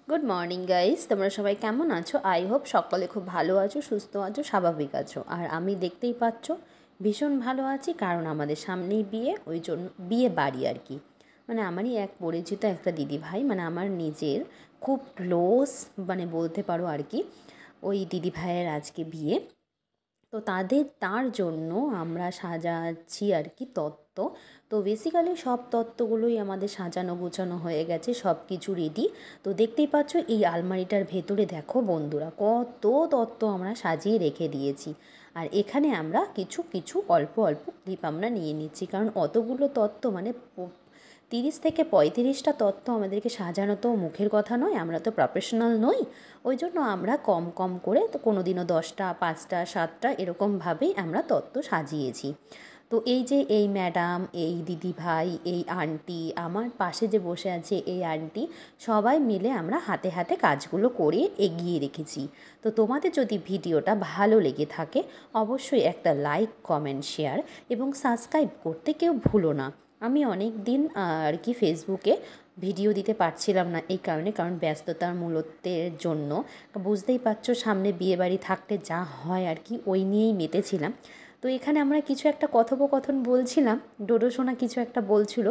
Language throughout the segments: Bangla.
গুড মর্নিং গাইস, তোমরা সবাই কেমন আছো? আই হোপ সকলে খুব ভালো আছো, সুস্থ আছো, স্বাভাবিক আছো। আর আমি দেখতেই পাচ্ছ ভীষণ ভালো আছি, কারণ আমাদের সামনেই বিয়ে, ওই জন্য বিয়ে বাড়ি আর কি। মানে আমারই এক পরিচিত একটা দিদি ভাই, মানে আমার নিজের খুব ক্লোজ মানে বলতে পারো আর কি। ওই দিদি ভাইয়ের আজকে বিয়ে। তো তার জন্য আমরা সাজাচ্ছি আর কি তত্ত্ব। তো বেসিক্যালি সব তত্ত্বগুলোই আমাদের সাজানো গোছানো হয়ে গেছে, সব কিছু রেডি। তো দেখতেই পাচ্ছ এই আলমারিটার ভেতরে দেখো বন্ধুরা, কত তত্ত্ব আমরা সাজিয়ে রেখে দিয়েছি। আর এখানে আমরা কিছু কিছু অল্প অল্প ক্লিপ আমরা নিয়ে নিচ্ছি, কারণ অতগুলো তত্ত্ব মানে 30 থেকে 35টা তত্ত্ব আমাদেরকে সাজানো তো মুখের কথা নয়, আমরা তো প্রফেশনাল নই। ওই জন্য আমরা কম কম করে, তো কোনো দিনও 10টা, 5টা, 7টা এরকমভাবেই আমরা তত্ত্ব সাজিয়েছি। তো এই যে এই ম্যাডাম, এই দিদি ভাই, এই আন্টি, আমার পাশে যে বসে আছে এই আন্টি, সবাই মিলে আমরা হাতে হাতে কাজগুলো করে এগিয়ে রেখেছি। তো তোমাদের যদি ভিডিওটা ভালো লেগে থাকে, অবশ্যই একটা লাইক, কমেন্ট, শেয়ার এবং সাবস্ক্রাইব করতে কেউ ভুলো না। আমি অনেক দিন আর কি ফেসবুকে ভিডিও দিতে পারছিলাম না, এই কারণ ব্যস্ততার মূলত্বের জন্য। বুঝতেই পারছো সামনে বিয়েবাড়ি থাকলে যা হয় আর কি, ওই নিয়েই মেতেছিলাম। তো এখানে আমরা কিছু একটা কথোপকথন বলছিলাম, ডোডো সোনা কিছু একটা বলছিল,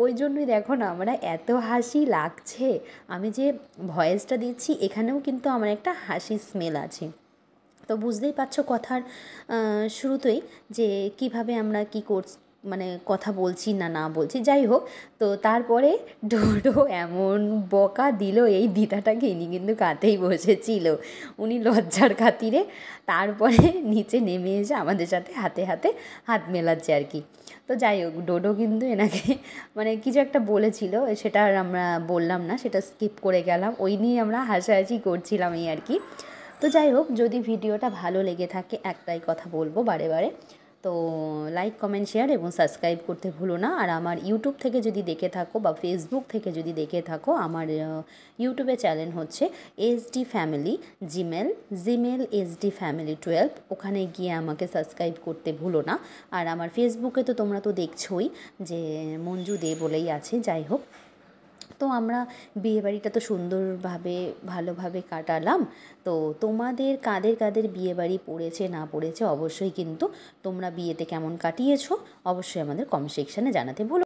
ওই জন্যই দেখো না আমরা এত হাসি লাগছে। আমি যে ভয়েসটা দিচ্ছি এখানেও কিন্তু আমার একটা হাসির স্মেল আছে। তো বুঝতেই পারছো কথার শুরুতেই যে কিভাবে আমরা কি করছি, মানে কথা বলছি না না বলছি, যাই হোক। তো তারপরে ডোডো এমন বকা দিল এই দিদাটাকে, ইনি কিন্তু কাঁধেই বসেছিল, উনি লজ্জার খাতিরে তারপরে নিচে নেমে এসে আমাদের সাথে হাতে হাতে হাত মেলাচ্ছে আর কি। তো যাই হোক, ডোডো কিন্তু এনাকে মানে কিছু একটা বলেছিল, সেটা আর আমরা বললাম না, সেটা স্কিপ করে গেলাম, ওই নিয়ে আমরা হাসাহাসি করছিলাম এই আর কি। তো যাই হোক, যদি ভিডিওটা ভালো লেগে থাকে একটাই কথা বলবো বারে বারে, তো লাইক, কমেন্ট, শেয়ার এবং সাবস্ক্রাইব করতে ভুলো না। আর আমার ইউটিউব থেকে যদি দেখে থাকো বা ফেসবুক থেকে যদি দেখে থাকো, আমার ইউটিউবে চ্যানেল হচ্ছে SD family Gmail SD family 12, ওখানে গিয়ে আমাকে সাবস্ক্রাইব করতে ভুলো না। আর আমার ফেসবুকে তো তোমরা তো দেখছোই যে মঞ্জু দে বলেই আছে। যাই হোক, তো আমরা বিয়েবাড়িটা তো সুন্দরভাবে ভালোভাবে কাটালাম। তো তোমাদের কাদের কাদের বিয়েবাড়ি পড়েছে না পড়েছে, অবশ্যই কিন্তু তোমরা বিয়েতে কেমন কাটিয়েছো অবশ্যই আমাদের কমেন্ট সেকশানে জানাতে ভুলো।